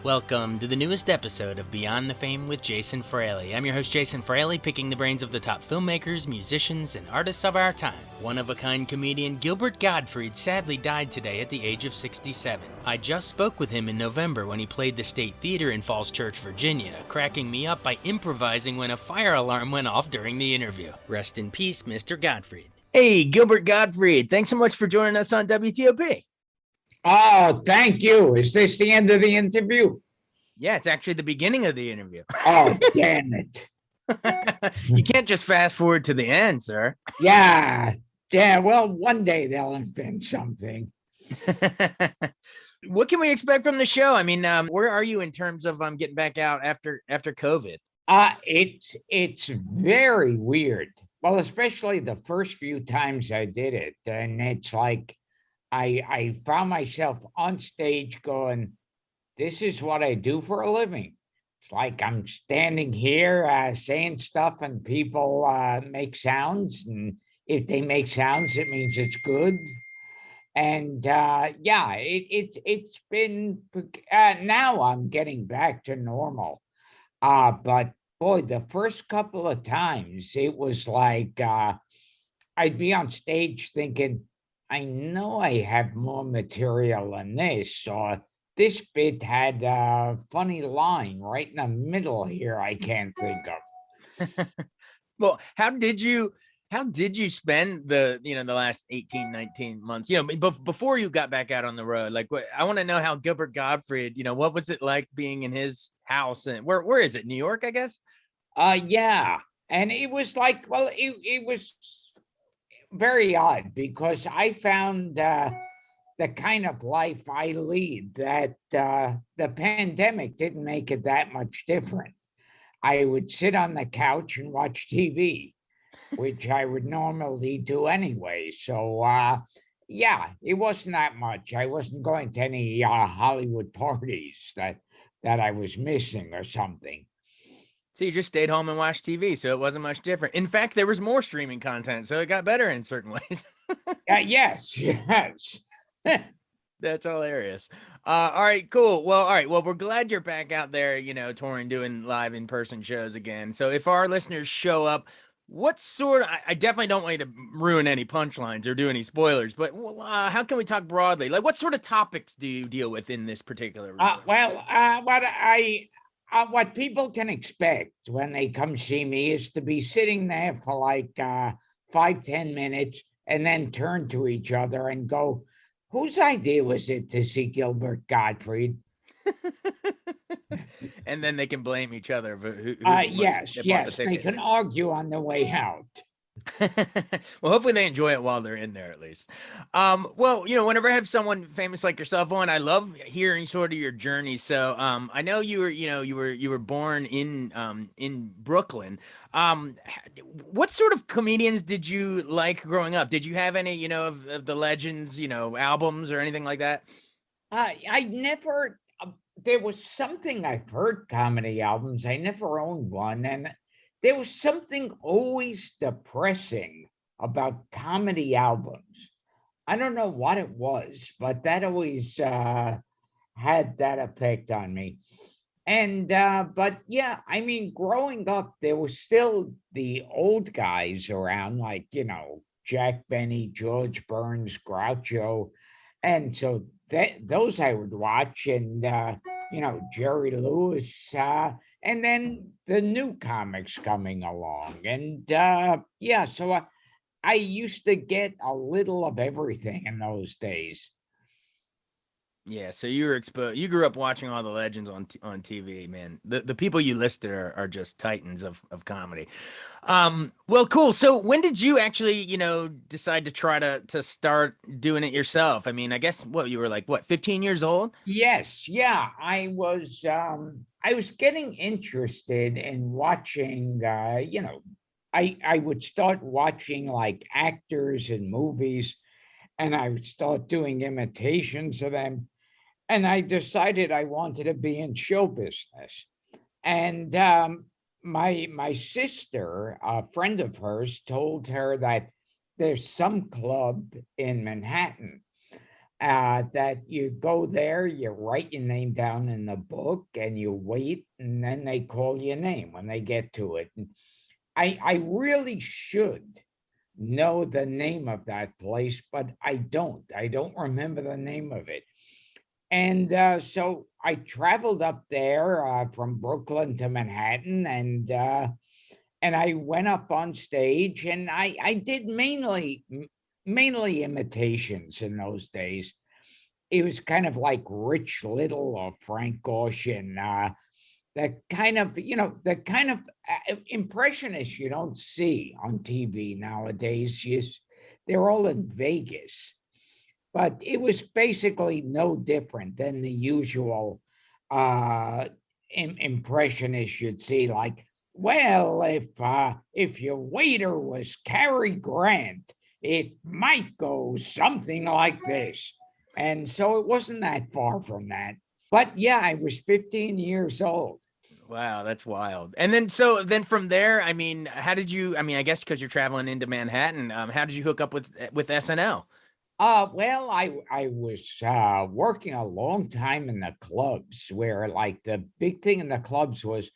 Welcome to the newest episode of Beyond the Fame with Jason Fraley. I'm your host, Jason Fraley, picking the brains of the top filmmakers, musicians, and artists of our time. One-of-a-kind comedian Gilbert Gottfried sadly died today at the age of 67. I just spoke with him in November when he played the State Theater in Falls Church, Virginia, cracking me up by improvising when a fire alarm went off during the interview. Rest in peace, Mr. Gottfried. Hey, Gilbert Gottfried, thanks so much for joining us on WTOP. Oh, thank you. Is this the end of the interview? Yeah, it's actually the beginning of the interview. Oh, damn it. You can't just fast forward to the end, sir. Yeah. Well, one day they'll invent something. What can we expect from the show? I mean, where are you in terms of getting back out after COVID? It's very weird. Well, especially the first few times I did it. And it's like I found myself on stage going, this is what I do for a living. It's like I'm standing here saying stuff and people make sounds. And if they make sounds, it means it's good. And it's been, now I'm getting back to normal. But boy, the first couple of times it was like I'd be on stage thinking, I know I have more material than this, or this bit had a funny line right in the middle here I can't think of. Well, how did you spend the last 18, 19 months, before you got back out on the road? Like, I want to know how Gilbert Gottfried, what was it like being in his house? And where is it? New York, I guess? Yeah. And it was like, well, it was very odd because I found the kind of life I lead that the pandemic didn't make it that much different. I would sit on the couch and watch TV, which I would normally do anyway. So, it wasn't that much. I wasn't going to any Hollywood parties that I was missing or something. So you just stayed home and watched TV, so it wasn't much different. In fact, there was more streaming content, so it got better in certain ways. Yes. That's hilarious. All right, cool. Well, all right. Well, we're glad you're back out there, touring, doing live in-person shows again. So if our listeners show up, what sort of, I definitely don't want you to ruin any punchlines or do any spoilers, but how can we talk broadly? Like, what sort of topics do you deal with in this particular what people can expect when they come see me is to be sitting there for like 5-10 minutes and then turn to each other and go, whose idea was it to see Gilbert Gottfried? And then they can blame each other. Yes, they can argue on the way out. Well, hopefully they enjoy it while they're in there at least. Well, whenever I have someone famous like yourself on, I love hearing sort of your journey. So I know you were born in Brooklyn. What sort of comedians did you like growing up? Did you have any of the legends, albums or anything like that? I never. There was something I've heard comedy albums. I never owned one, and there was something always depressing about comedy albums. I don't know what it was, but that always had that effect on me. And, but yeah, I mean, growing up, there was still the old guys around, like, Jack Benny, George Burns, Groucho. And so those I would watch, and, Jerry Lewis, and then the new comics coming along. And so I used to get a little of everything in those days. Yeah, so you were exposed. You grew up watching all the legends on TV, man. The people you listed are just titans of comedy. Well, cool. So when did you actually, decide to try to start doing it yourself? I mean, I guess you were like 15 years old? Yes, yeah. I was getting interested in watching. I would start watching like actors in movies, and I would start doing imitations of them. And I decided I wanted to be in show business. And my sister, a friend of hers, told her that there's some club in Manhattan that you go there, you write your name down in the book, and you wait, and then they call your name when they get to it. And I really should know the name of that place, but I don't. I don't remember the name of it. And so I traveled up there from Brooklyn to Manhattan, and I went up on stage, and I did mainly imitations in those days. It was kind of like Rich Little or Frank Gorshin, that kind of, the kind of impressionists you don't see on TV nowadays. They're all in Vegas, but it was basically no different than the usual impressionist you'd see, like, well, if your waiter was Cary Grant, it might go something like this. And so it wasn't that far from that. But yeah, I was 15 years old. Wow, that's wild. And then from there, I mean, how did you, I mean, I guess because you're traveling into Manhattan, how did you hook up with SNL? Well, I was working a long time in the clubs, where like the big thing in the clubs was,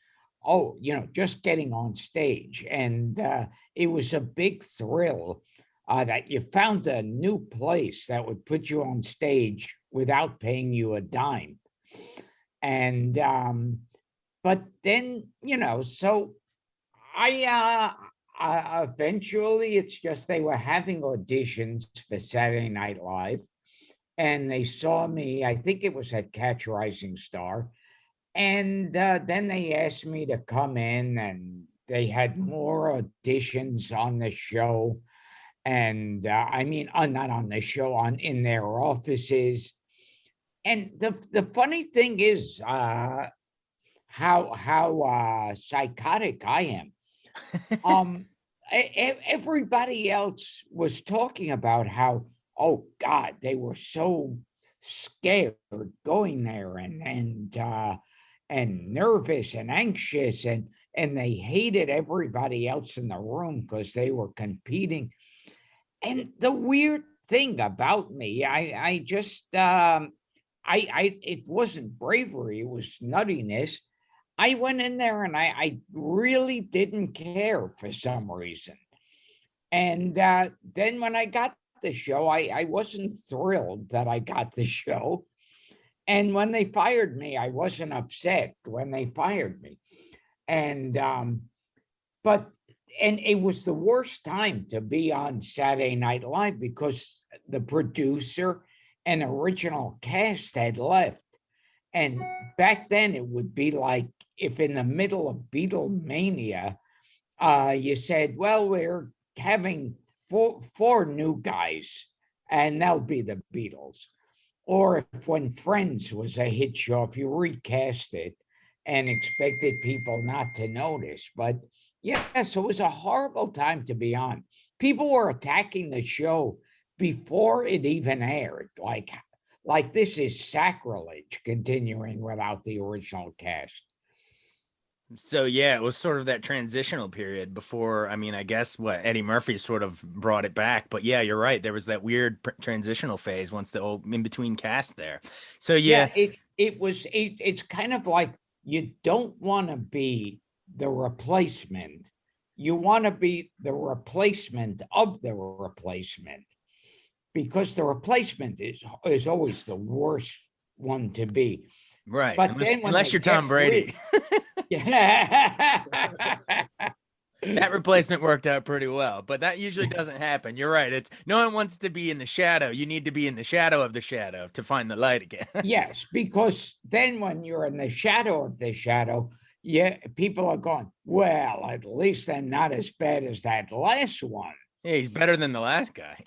oh, just getting on stage, and it was a big thrill that you found a new place that would put you on stage without paying you a dime. And but then, so I eventually, it's just they were having auditions for Saturday Night Live, and they saw me. I think it was at Catch Rising Star, and then they asked me to come in, and they had more auditions on the show. And I mean, not on the show, on in their offices. And the funny thing is, how psychotic I am. Um, Everybody else was talking about how, oh God, they were so scared going there, and nervous and anxious, and they hated everybody else in the room because they were competing. And the weird thing about me, I just I it wasn't bravery, it was nuttiness. I went in there, and I really didn't care for some reason. And then when I got the show, I wasn't thrilled that I got the show. And when they fired me, I wasn't upset when they fired me. And but and it was the worst time to be on Saturday Night Live, because the producer and original cast had left. And back then, it would be like if in the middle of Beatlemania, you said, well, we're having four new guys, and they'll be the Beatles. Or if when Friends was a hit show, if you recast it and expected people not to notice. But yes, it was a horrible time to be on. People were attacking the show before it even aired, like this is sacrilege continuing without the original cast. So yeah, it was sort of that transitional period before, I mean, I guess what Eddie Murphy sort of brought it back. But yeah, you're right. There was that weird transitional phase once the old in between cast there. So yeah, Yeah, it's kind of like you don't want to be the replacement. You want to be the replacement of the replacement, because the replacement is always the worst one to be. right. But then when Unless they you're Tom get rid, Brady. yeah, That replacement worked out pretty well, but that usually doesn't happen. You're right. It's no one wants to be in the shadow. You need to be in the shadow of the shadow to find the light again. yes, because then when you're in the shadow of the shadow, yeah, people are going, well, at least they're not as bad as that last one. Yeah, he's better than the last guy.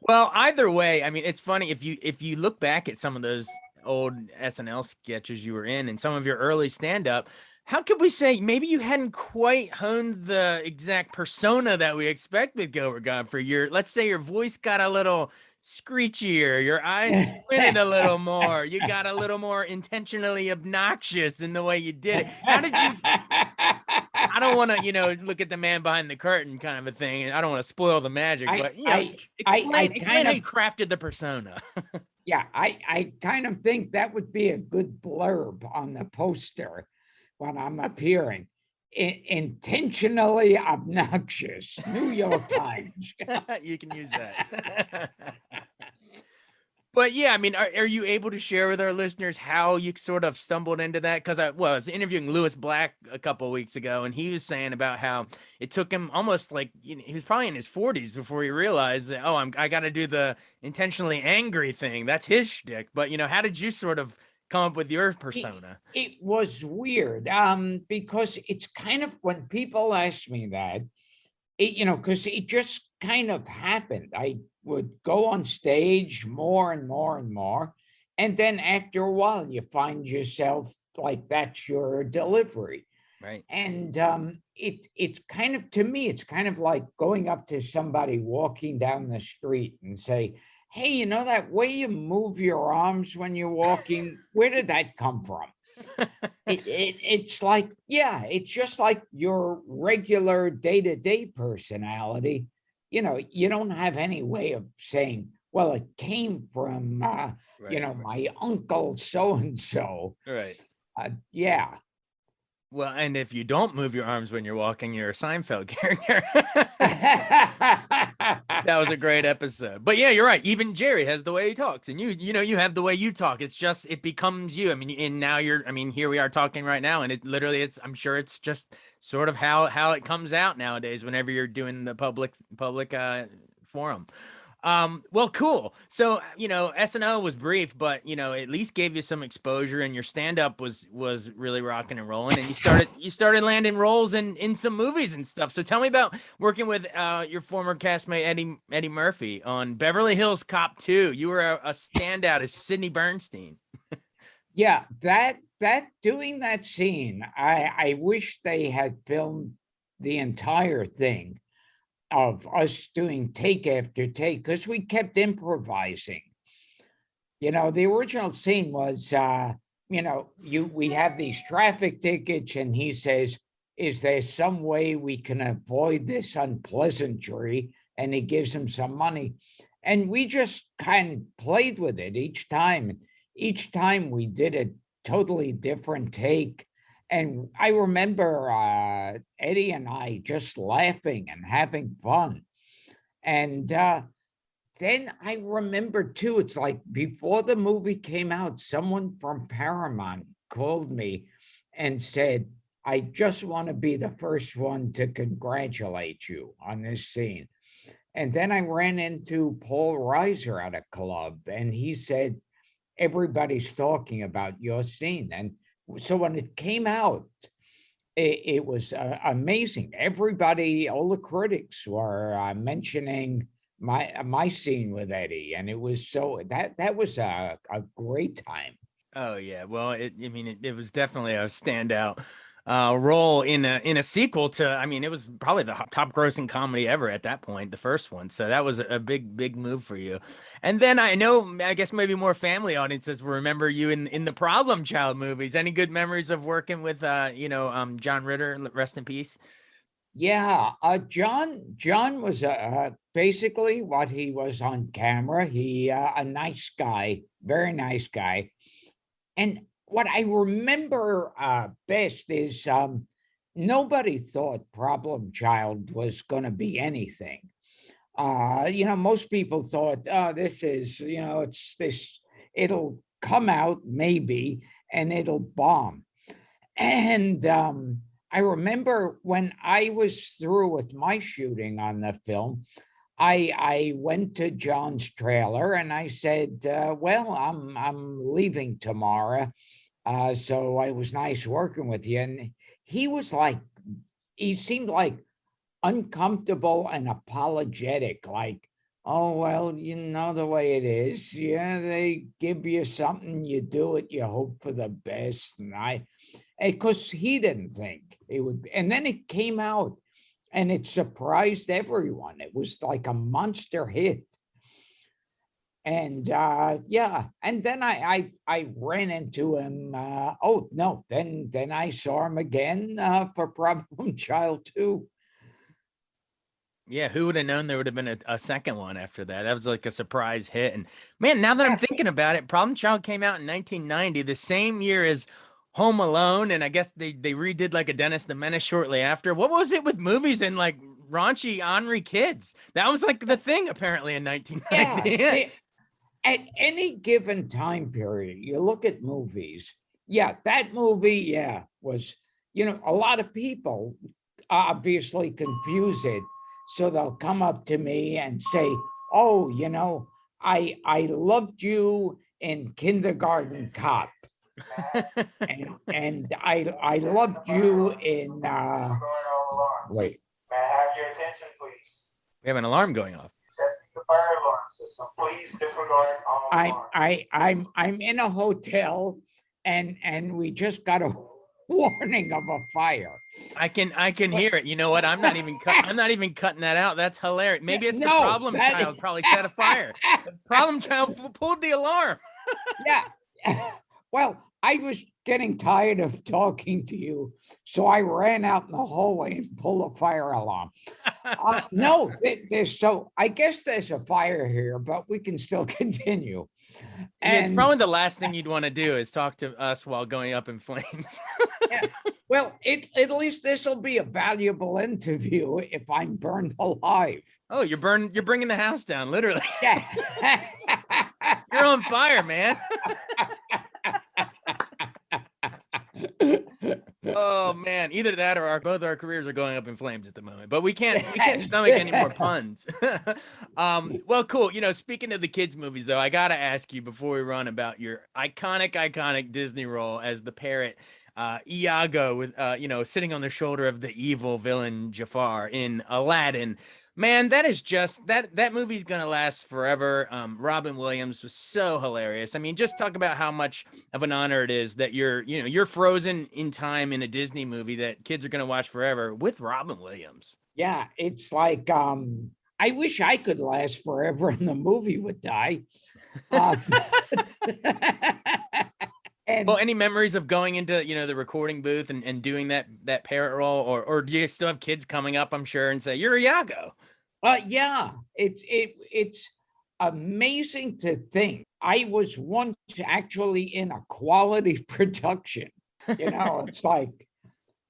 Well, either way, I mean, it's funny if you look back at some of those old SNL sketches you were in and some of your early stand-up, how could we say maybe you hadn't quite honed the exact persona that we expect with Gilbert Gottfried? Let's say your voice got a little screechier, your eyes squinted a little more, you got a little more intentionally obnoxious in the way you did it. How did you, I don't want to, look at the man behind the curtain kind of a thing, and I don't want to spoil the magic, but explain how you crafted the persona. Yeah, I kind of think that would be a good blurb on the poster when I'm appearing. Intentionally obnoxious, New York Times. You can use that. But yeah, I mean, are you able to share with our listeners how you sort of stumbled into that? Because I was interviewing Lewis Black a couple of weeks ago, and he was saying about how it took him almost like, he was probably in his 40s before he realized that, I got to do the intentionally angry thing. That's his shtick. But, how did you sort of come up with your persona? It was weird, because it's kind of, when people ask me that, because it just kind of happened. I would go on stage more and more and more. And then after a while, you find yourself like that's your delivery. Right. And it's kind of, to me, it's kind of like going up to somebody walking down the street and say, hey, that way you move your arms when you're walking, where did that come from? It's like, yeah, it's just like your regular day-to-day personality. You don't have any way of saying, well, it came from, my uncle so-and-so. Right. Yeah. Well, and if you don't move your arms when you're walking, you're a Seinfeld character. That was a great episode. But yeah, you're right. Even Jerry has the way he talks, and you have the way you talk. It's just, it becomes you. I mean, and now here we are talking right now, and it literally, I'm sure it's just sort of how it comes out nowadays whenever you're doing the public forum. Well, cool. So, SNL was brief, but, at least gave you some exposure, and your stand-up was really rocking and rolling, and you started landing roles in some movies and stuff. So tell me about working with your former castmate Eddie Murphy on Beverly Hills Cop 2. You were a standout as Sidney Bernstein. Yeah, doing that scene, I wish they had filmed the entire thing of us doing take after take, because we kept improvising. The original scene was, we have these traffic tickets, and he says, is there some way we can avoid this unpleasantry? And he gives him some money. And we just kind of played with it each time. Each time we did a totally different take. And I remember Eddie and I just laughing and having fun. And then I remember too, it's like before the movie came out, someone from Paramount called me and said, I just want to be the first one to congratulate you on this scene. And then I ran into Paul Reiser at a club, and he said, everybody's talking about your scene. And so when it came out, it was amazing. Everybody, all the critics were mentioning my scene with Eddie, and it was that was a great time. Oh yeah, well, it was definitely a standout role in a sequel to. I mean, it was probably the top grossing comedy ever at that point, the first one. So that was a big move for you. And then I guess maybe more family audiences will remember you in the Problem Child movies. Any good memories of working with John Ritter, rest in peace? Yeah, John was basically what he was on camera. He a nice guy, very nice guy. And what I remember best is nobody thought Problem Child was going to be anything. Most people thought, oh, this is, it's this, it'll come out maybe and it'll bomb. And I remember when I was through with my shooting on the film, I went to John's trailer and I said, well, I'm leaving tomorrow. So it was nice working with you. And he seemed like uncomfortable and apologetic, like, oh, well, the way it is. Yeah, they give you something, you do it, you hope for the best. And because he didn't think it would be. And then it came out and it surprised everyone. It was like a monster hit. And yeah, and then I ran into him. Oh no, then I saw him again for Problem Child 2. Yeah, who would have known there would have been a second one after that? That was like a surprise hit. And man, now that I'm Yeah, thinking about it, Problem Child came out in 1990, the same year as Home Alone, and I guess they redid like a Dennis the Menace shortly after. What was it with movies and like raunchy ornery kids? That was like the thing apparently in yeah. 1990. At any given time period, you look at movies. Yeah, that movie, yeah, was, a lot of people obviously confuse it. So they'll come up to me and say, "Oh, I loved you in Kindergarten Cop, and I loved you in wait, May I have your attention, please? We have an alarm going off. Testing the fire alarm system. Please disregard all alarms. I'm in a hotel, and we just got a warning of a fire. I can hear it. You know what? I'm not even cutting that out. That's hilarious. Maybe it's the No, problem that- child probably set a fire. The problem child pulled the alarm. Yeah. Well, I was getting tired of talking to you, so I ran out in the hallway and pulled a fire alarm. No, I guess there's a fire here, but we can still continue. Yeah, it's And probably the last thing you'd want to do is talk to us while going up in flames. yeah, well, at least this will be a valuable interview if I'm burned alive. Oh, you're bringing the house down, literally. Yeah. You're on fire, man. Oh man, either that or both our careers are going up in flames at the moment. But we can't stomach any more puns. Well, cool. Speaking of the kids' movies, though, I gotta ask you before we run about your iconic Disney role as the parrot, Iago, with sitting on the shoulder of the evil villain Jafar in Aladdin. Man, that is just that movie's gonna last forever. Robin Williams was so hilarious. I mean, just talk about how much of an honor it is that you're frozen in time in a Disney movie that kids are gonna watch forever with Robin Williams. Yeah, it's like I wish I could last forever and the movie would die. Uh, and Well, any memories of going into the recording booth and doing that parrot role, or do you still have kids coming up, I'm sure, and say you're Iago? yeah, it's amazing to think I was once actually in a quality production. It's like,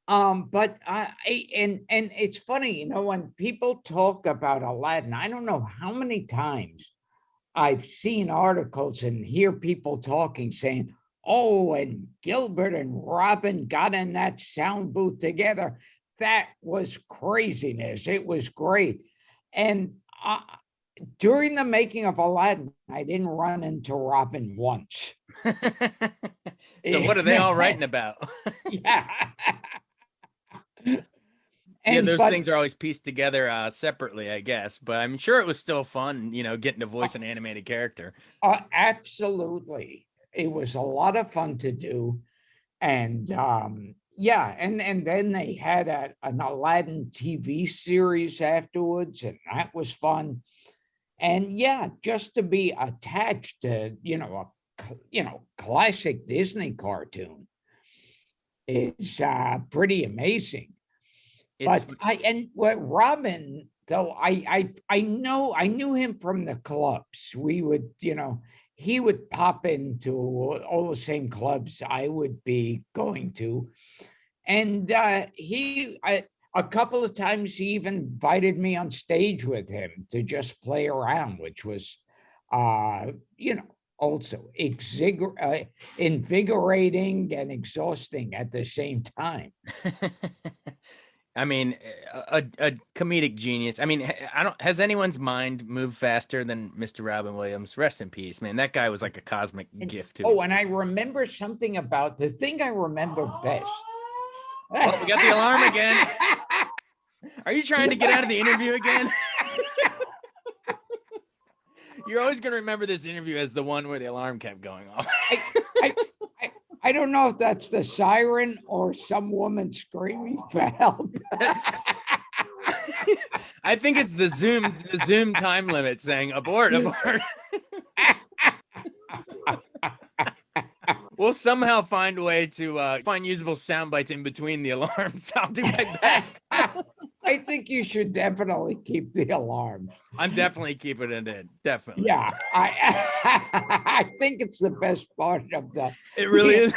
but and it's funny, when people talk about Aladdin, I don't know how many times I've seen articles and hear people talking saying, "Oh, and Gilbert and Robin got in that sound booth together. That was craziness. It was great." And during the making of Aladdin, I didn't run into Robin once. So what are they all writing about? Yeah. Yeah, those things are always pieced together separately, I guess. But I'm sure it was still fun, getting to voice an animated character. Absolutely. It was a lot of fun to do. And yeah, and then they had an Aladdin TV series afterwards, and that was fun. And yeah, just to be attached to, classic Disney cartoon is pretty amazing. But Robin, though, I knew him from the clubs. We would, he would pop into all the same clubs I would be going to. And a couple of times he even invited me on stage with him to just play around, which was, also invigorating and exhausting at the same time. I mean, a comedic genius. I mean, has anyone's mind moved faster than Mr. Robin Williams? Rest in peace, man. That guy was like a cosmic gift to me. Oh, and I remember something about the thing I remember best. Oh, we got the alarm again. Are you trying to get out of the interview again? You're always going to remember this interview as the one where the alarm kept going off. I don't know if that's the siren or some woman screaming for help. I think it's the Zoom time limit saying abort. We'll somehow find a way to find usable sound bites in between the alarms. I'll do my best. I think you should definitely keep the alarm. I'm definitely keeping it in. Definitely. Yeah, I think it's the best part of the. It really is.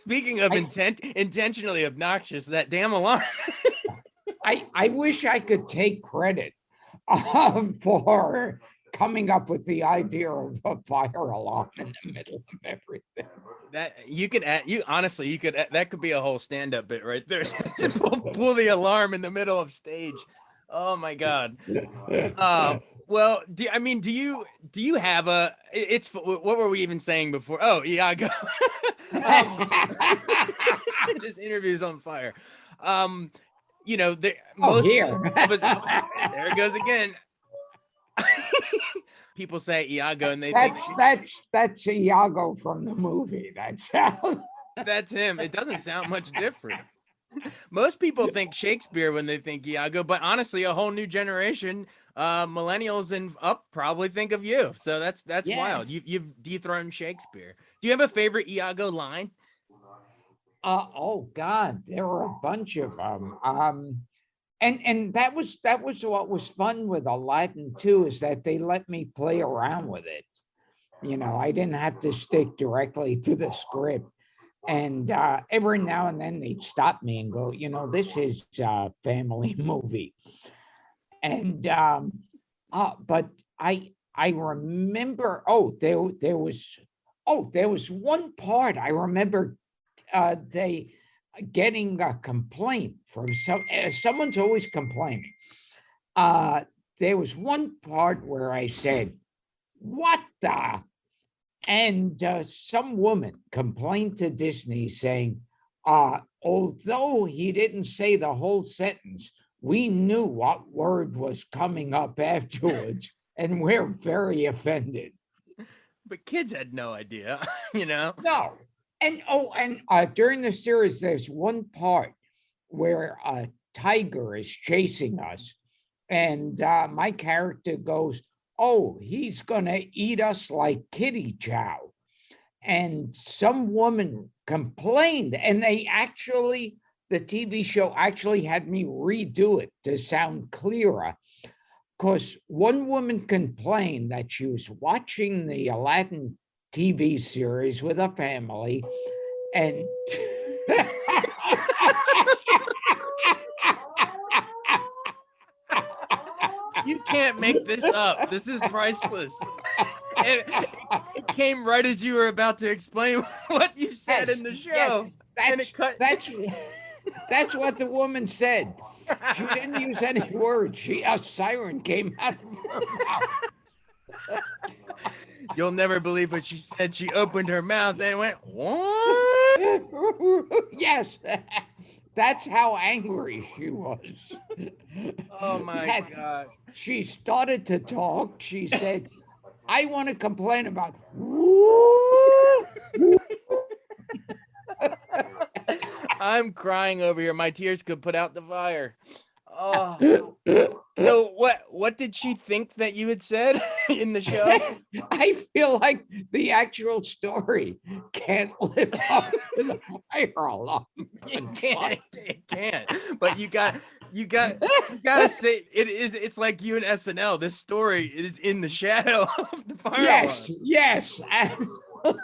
Speaking of intentionally obnoxious, that damn alarm. I wish I could take credit for coming up with the idea of a fire alarm in the middle of everything. That you could add, that could be a whole stand-up bit right there. pull the alarm in the middle of stage. Oh my God. Well, do you have a? It's what were we even saying before? Oh, Iago. This interview is on fire. Most here. of us, there it goes again. People say Iago, and they think that's Iago from the movie. That's him. It doesn't sound much different. Most people think Shakespeare when they think Iago, but honestly, a whole new generation, millennials and up, probably think of you. So that's Yes. wild. You've dethroned Shakespeare. Do you have a favorite Iago line? Oh God, there were a bunch of them. And that was what was fun with Aladdin too, is that they let me play around with it. I didn't have to stick directly to the script. And every now and then they'd stop me and go, this is a family movie. And but I remember, there was one part I remember they getting a complaint from someone's always complaining. There was one part where I said, "What the?" And some woman complained to Disney saying, although he didn't say the whole sentence, we knew what word was coming up afterwards, and we're very offended. But kids had no idea, No. And during the series, there's one part where a tiger is chasing us, and my character goes, "Oh, he's gonna eat us like kitty chow." And some woman complained, and the TV show actually had me redo it to sound clearer. Because one woman complained that she was watching the Aladdin TV series with a family, and you can't make this up. This is priceless. It came right as you were about to explain what you said in the show. Yes, that's what the woman said. She didn't use any words. A siren came out of her mouth. You'll never believe what she said. She opened her mouth and went, "What?" Yes, that's how angry she was. Oh my God. She started to talk. She said, "I want to complain about." I'm crying over here. My tears could put out the fire. Oh. So what did she think that you had said in the show? I feel like the actual story can't live up to the fire alarm. It can't. But you gotta say it's like you and SNL. This story is in the shadow of the fire alarm. Yes, absolutely. Oh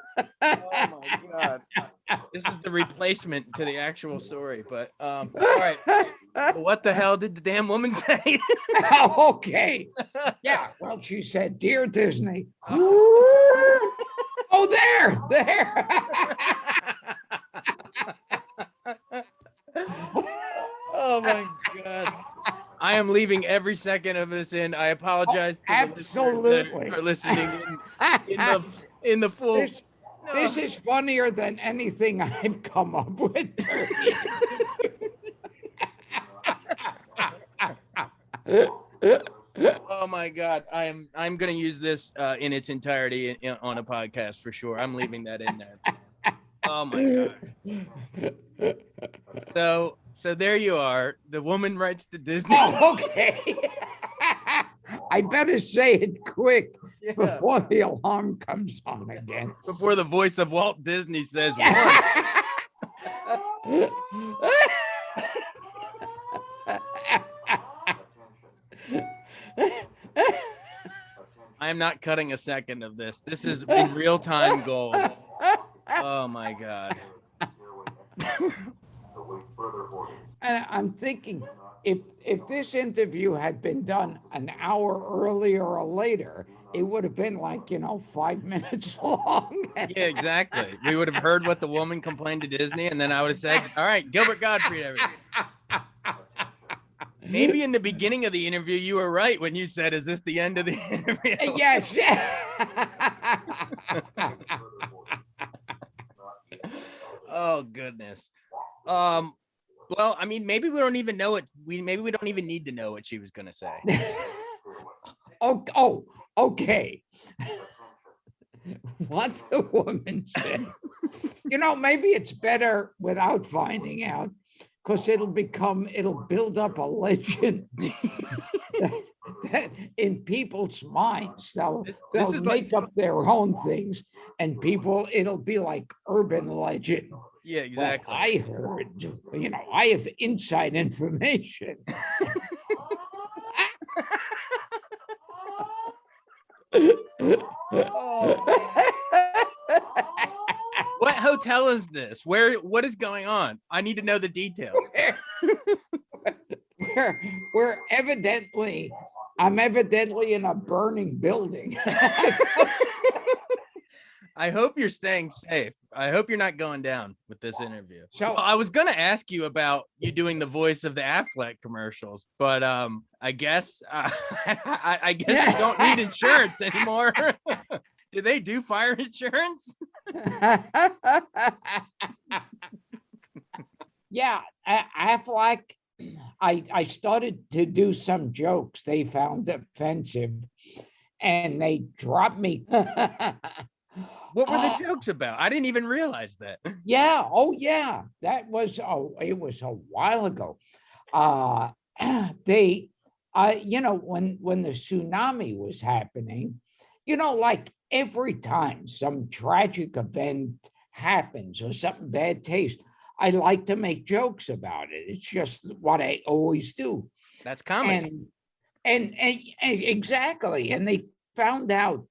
my God. This is the replacement to the actual story, but all right. What the hell did the damn woman say? Okay. Yeah. Well, she said, "Dear Disney." Oh, there. Oh my God. I am leaving every second of this in. I apologize to absolutely. the listeners that are listening in the full. This is funnier than anything I've come up with. Oh my God. I'm going to use this in its entirety on a podcast for sure. I'm leaving that in there. Oh my God. So there you are. The woman writes to Disney. Oh, okay. I better say it quick Yeah. before the alarm comes on again. Before the voice of Walt Disney says one. I am not cutting a second of this. This is in real time gold. Oh my God. And I'm thinking, if this interview had been done an hour earlier or later, it would have been like, 5 minutes long. Yeah, exactly. We would have heard what the woman complained to Disney, and then I would have said, all right, Gilbert Gottfried, everything. Maybe in the beginning of the interview, you were right when you said, is this the end of the interview? Yes. Oh, goodness. Well, I mean, maybe we don't even know it. Maybe we don't even need to know what she was going to say. Oh, okay. What the woman said. Maybe it's better without finding out, because it'll build up a legend that in people's minds, they'll make up their own things, and it'll be like urban legend. Yeah, exactly. Well, I heard, I have inside information. What hotel is this? What is going on? I need to know the details. I'm evidently in a burning building. I hope you're staying safe. I hope you're not going down with this interview. So I was going to ask you about you doing the voice of the Affleck commercials, but I guess I guess you don't need insurance anymore. Do they do fire insurance? Yeah, Affleck. I started to do some jokes they found offensive, and they dropped me. What were the jokes about? I didn't even realize that. Yeah. Oh, yeah. It was a while ago. They, when the tsunami was happening, like every time some tragic event happens or something bad taste, I like to make jokes about it. It's just what I always do. That's comedy. And exactly. And they found out,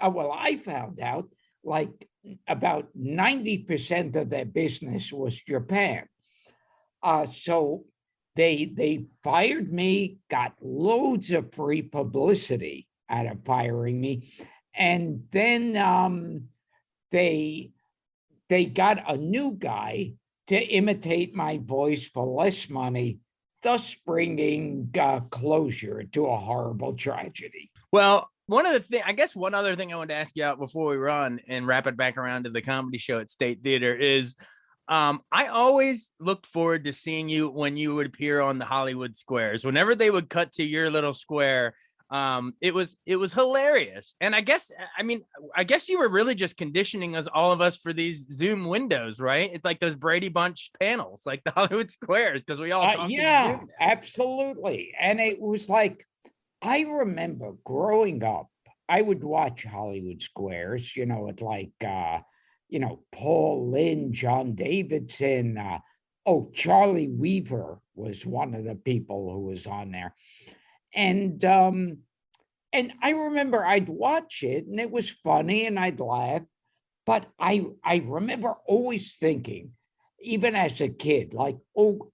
I found out, like about 90% of their business was Japan. So they fired me, got loads of free publicity out of firing me. And then they got a new guy to imitate my voice for less money, thus bringing closure to a horrible tragedy. Well, one other thing I wanted to ask you out before we run and wrap it back around to the comedy show at State Theater is I always looked forward to seeing you when you would appear on the Hollywood Squares. Whenever they would cut to your little square, it was hilarious. And I guess you were really just conditioning all of us for these Zoom windows, right? It's like those Brady Bunch panels, like the Hollywood Squares, because we all talk yeah, Zoom now. Absolutely. And it was like, I remember growing up, I would watch Hollywood Squares, with like, Paul Lynde, John Davidson. Charlie Weaver was one of the people who was on there. And I remember I'd watch it and it was funny and I'd laugh. But I remember always thinking, even as a kid, like,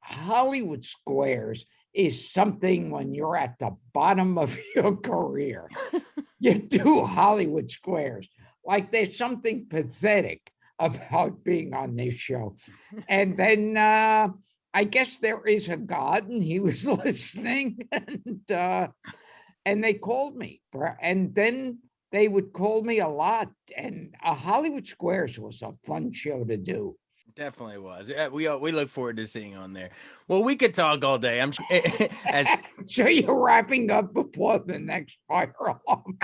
Hollywood Squares is something when you're at the bottom of your career. You do Hollywood Squares. Like there's something pathetic about being on this show. And then I guess there is a God and he was listening and they called me. And then they would call me a lot. And Hollywood Squares was a fun show to do. Definitely was. We look forward to seeing on there. Well, we could talk all day. I'm sure. So you're wrapping up before the next fire alarm.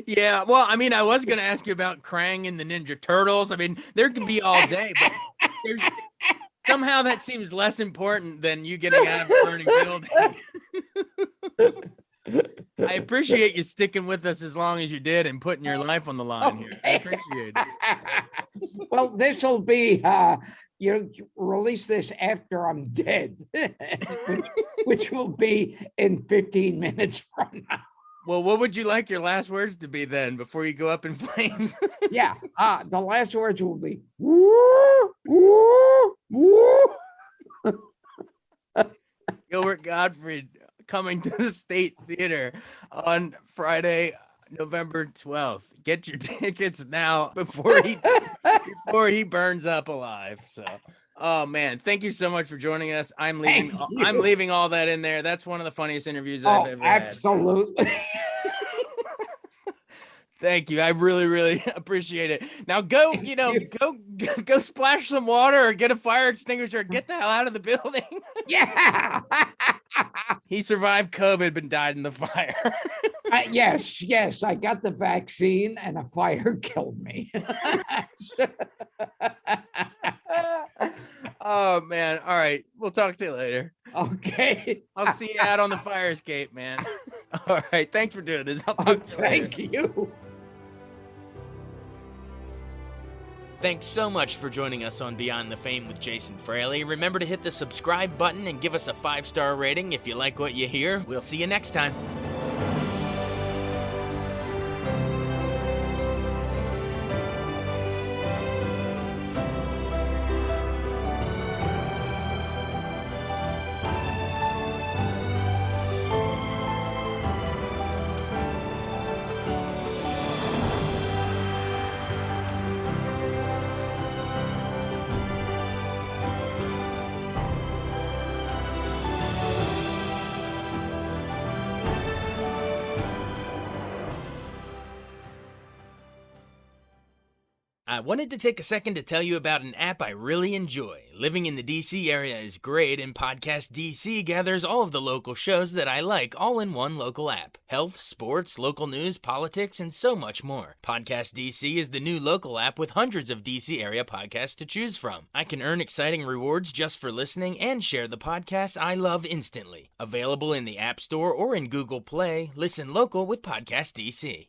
Yeah. Well, I mean, I was going to ask you about Krang and the Ninja Turtles. I mean, there could be all day, but somehow that seems less important than you getting out of a burning building. I appreciate you sticking with us as long as you did and putting your life on the line here. I appreciate it. Well, this will be, you release this after I'm dead, which will be in 15 minutes from now. Well, what would you like your last words to be then before you go up in flames? Yeah, the last words will be, woo, woo, woo. Gilbert Gottfried coming to the State Theater on Friday, November 12th. Get your tickets now before he burns up alive. So, oh man, thank you so much for joining us. I'm leaving all that in there. That's one of the funniest interviews I've ever had. Absolutely. Thank you. I really, really appreciate it. Now go splash some water or get a fire extinguisher. Get the hell out of the building. Yeah. He survived COVID but died in the fire. Yes. I got the vaccine and a fire killed me. Oh, man. All right. We'll talk to you later. Okay. I'll see you out on the fire escape, man. All right. Thanks for doing this. I'll talk to you later. Thank you. Thanks so much for joining us on Beyond the Fame with Jason Fraley. Remember to hit the subscribe button and give us a 5-star rating if you like what you hear. We'll see you next time. I wanted to take a second to tell you about an app I really enjoy. Living in the DC area is great, and Podcast DC gathers all of the local shows that I like all in one local app. Health, sports, local news, politics, and so much more. Podcast DC is the new local app with hundreds of DC area podcasts to choose from. I can earn exciting rewards just for listening and share the podcasts I love instantly. Available in the App Store or in Google Play, listen local with Podcast DC.